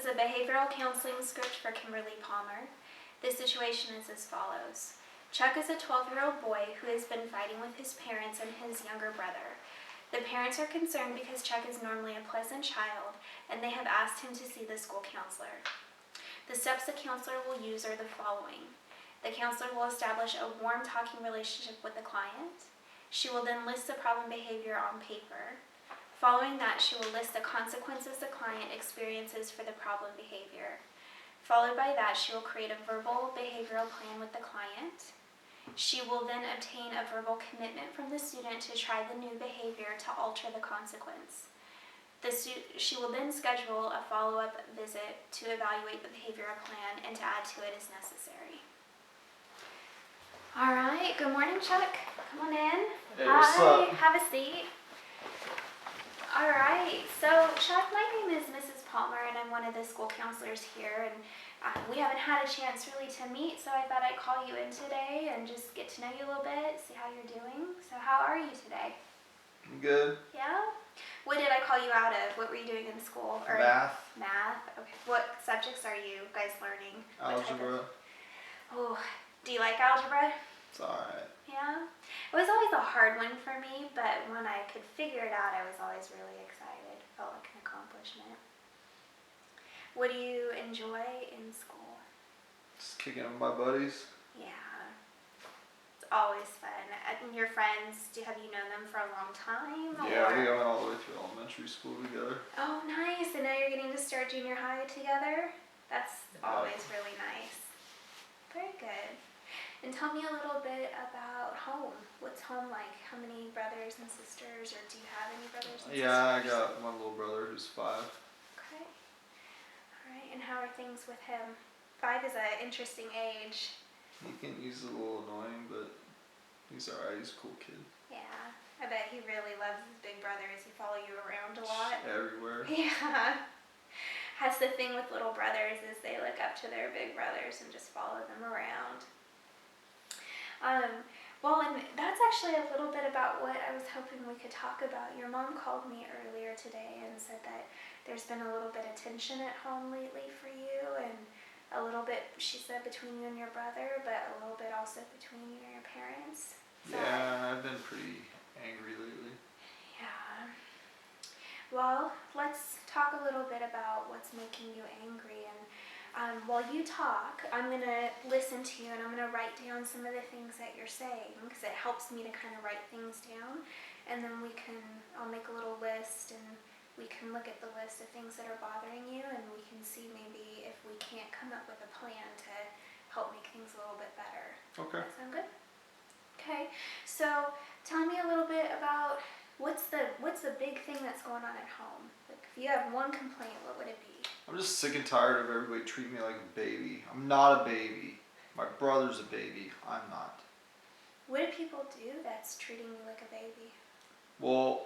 is a behavioral counseling script for Kimberly Palmer. The situation is as follows. Chuck is a 12-year-old boy who has been fighting with his parents and his younger brother. The parents are concerned because Chuck is normally a pleasant child, and they have asked him to see the school counselor. The steps the counselor will use are the following. The counselor will establish a warm talking relationship with the client. She will then list the problem behavior on paper. Following that, she will list the consequences the client experiences for the problem behavior. Followed by that, she will create a verbal behavioral plan with the client. She will then obtain a verbal commitment from the student to try the new behavior to alter the consequence. She will then schedule a follow-up visit to evaluate the behavioral plan and to add to it as necessary. All right, good morning, Chuck. Come on in. Hey, what's up? Have a seat. All right, so Chuck, my name is Mrs. Palmer, and I'm one of the school counselors here, and we haven't had a chance really to meet, so I thought I'd call you in today and just get to know you a little bit, see how you're doing. So how are you today? I'm good. Yeah? What did I call you out of? What were you doing in school? Or Math. Math? Okay. What subjects are you guys learning? Algebra. Oh, do you like algebra? It's alright. Yeah? It was always a hard one for me, but when I could figure it out, I was always really excited. Felt like an accomplishment. What do you enjoy in school? Just kicking it with my buddies. Yeah. It's always fun. And your friends, have you known them for a long time? Yeah, or? we went all the way through elementary school together. Oh, nice. And now you're getting to start junior high together? That's always really nice. Very good. And tell me a little bit about home. What's home like? How many brothers and sisters, or do you have any brothers and sisters? Yeah, I got one little brother who's 5. Okay. All right. And how are things with him? 5 is an interesting age. He's a little annoying, but he's alright. He's a cool kid. Yeah. I bet he really loves his big brother. Does he follow you around a lot? Everywhere. Yeah. That's the thing with little brothers, is they look up to their big brothers and just follow them around. Well, and that's actually a little bit about what I was hoping we could talk about. Your mom called me earlier today and said that there's been a little bit of tension at home lately for you, and a little bit, she said, between you and your brother, but a little bit also between you and your parents. So, yeah, I've been pretty angry lately. yeah. Well, let's talk a little bit about what's making you angry, and while you talk, I'm going to listen to you, and I'm going to write down some of the things that you're saying, because it helps me to kind of write things down, and then I'll make a little list, and we can look at the list of things that are bothering you, and we can see maybe if we can't come up with a plan to help make things a little bit better. Okay. Does that sound good? Okay, so tell me a little bit about what's the big thing that's going on at home? Like, if you have one complaint, what would it be? I'm just sick and tired of everybody treating me like a baby. I'm not a baby. My brother's a baby. I'm not. What do people do that's treating you like a baby? Well,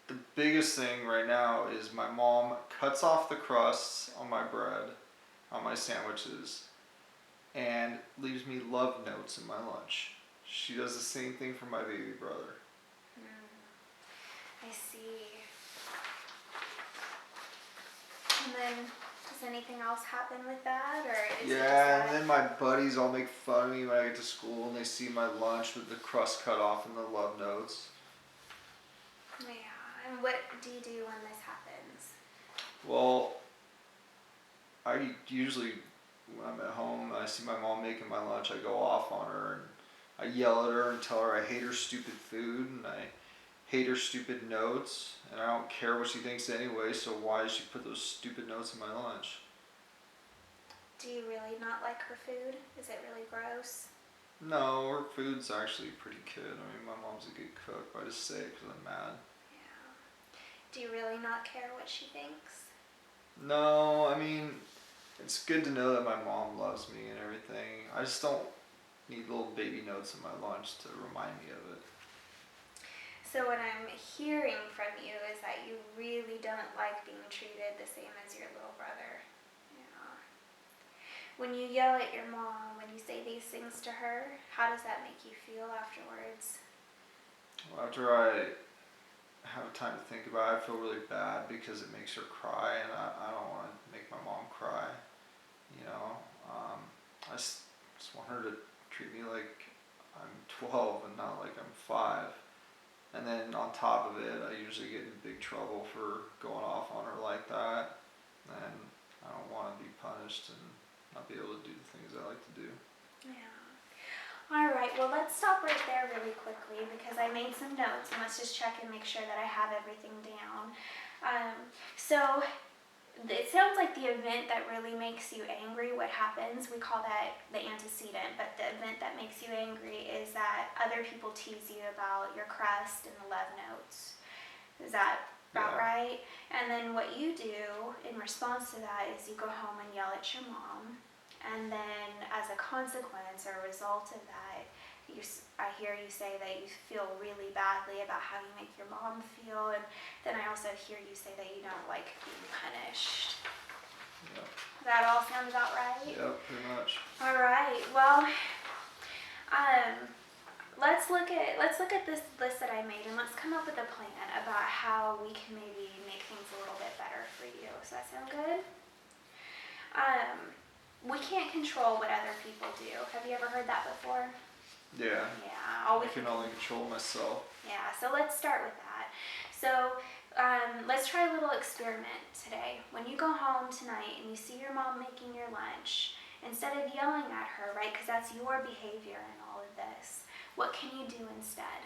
the biggest thing right now is my mom cuts off the crusts on my bread, on my sandwiches, and leaves me love notes in my lunch. She does the same thing for my baby brother. I see. And then, does anything else happen with that, or is it just Yeah, and then my buddies all make fun of me when I get to school, and they see my lunch with the crust cut off and the love notes. Yeah, and what do you do when this happens? Well, I usually, when I'm at home and I see my mom making my lunch, I go off on her and I yell at her and tell her I hate her stupid food and I hate her stupid notes, and I don't care what she thinks anyway, so why does she put those stupid notes in my lunch? Do you really not like her food? Is it really gross? No, her food's actually pretty good. I mean, my mom's a good cook, but I just say it because I'm mad. Yeah. Do you really not care what she thinks? No, I mean, it's good to know that my mom loves me and everything. I just don't need little baby notes in my lunch to remind me of it. So what I'm hearing from you is that you really don't like being treated the same as your little brother. Yeah. When you yell at your mom, when you say these things to her, how does that make you feel afterwards? Well, after I have time to think about it, I feel really bad because it makes her cry, and I don't want to make my mom 12 and not like I'm 5. And then on top of it, I usually get in big trouble for going off on her like that. And I don't want to be punished and not be able to do the things I like to do. Yeah. All right, well, let's stop right there really quickly because I made some notes and let's just check and make sure that I have everything down. So it sounds like the event that really makes you angry, what happens, we call that the antecedent, but the event that makes you angry is that other people tease you about your crust and the love notes. Is that about right? And then what you do in response to that is you go home and yell at your mom. And then as a consequence or a result of that, I hear you say that you feel really badly about how you make your mom feel. And then I also hear you say that you don't like being punished. Yep. That all sounds about right? Yep, pretty much. All right. Well, let's look at this list that I made and let's come up with a plan about how we can maybe make things a little bit better for you. Does that sound good? We can't control what other people do. Have you ever heard that before? Yeah. Yeah. All we I can only control myself. Yeah, so let's start with that. So let's try a little experiment today. When you go home tonight and you see your mom making your lunch, instead of yelling at her, right, because that's your behavior in all of this, what can you do instead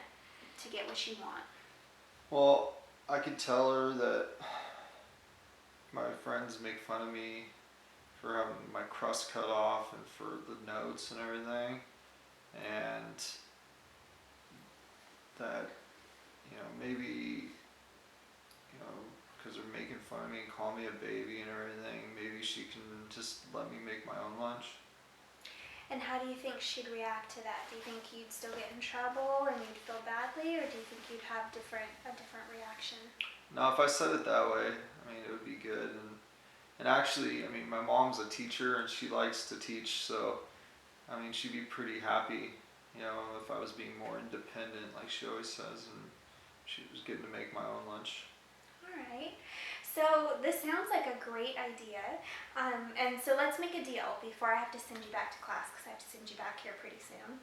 to get what you want? Well, I could tell her that my friends make fun of me for having my crust cut off and for the notes and everything, and that, maybe, because they're making fun of me and call me a baby and everything, maybe she can just let me make my own lunch. And how do you think she'd react to that? Do you think you'd still get in trouble and you'd feel badly, or do you think you'd have a different reaction? Now, if I said it that way, it would be good. And actually, my mom's a teacher and she likes to teach, so, she'd be pretty happy, if I was being more independent, like she always says, and she was getting to make my own lunch. All right. So this sounds like a great idea. And so let's make a deal before I have to send you back to class, because I have to send you back here pretty soon.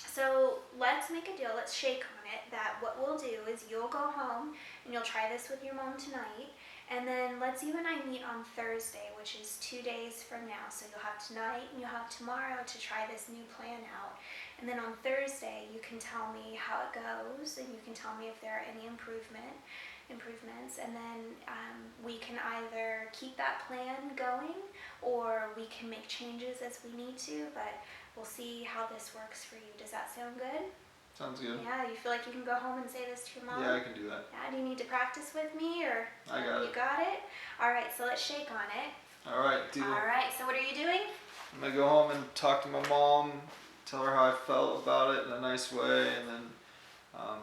So let's make a deal, let's shake on it, that what we'll do is you'll go home and you'll try this with your mom tonight. And then let's you and I meet on Thursday, which is 2 days from now. So you'll have tonight and you'll have tomorrow to try this new plan out. And then on Thursday, you can tell me how it goes and you can tell me if there are any improvements. And then we can either keep that plan going or we can make changes as we need to, but we'll see how this works for you. Does that sound good? Sounds good. Yeah, you feel like you can go home and say this to your mom? Yeah, I can do that. Yeah, do you need to practice with me or I got it. You got it? All right, so let's shake on it. All right, deal. All right, so what are you doing? I'm gonna go home and talk to my mom, tell her how I felt about it in a nice way, and then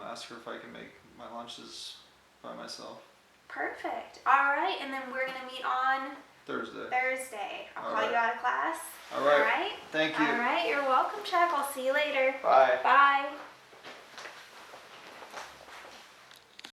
ask her if I can make my lunches by myself. Perfect. All right, and then we're gonna meet on Thursday. I'll call you out of class. All right. All right. Thank you. All right, you're welcome, Chuck. I'll see you later. Bye. Bye.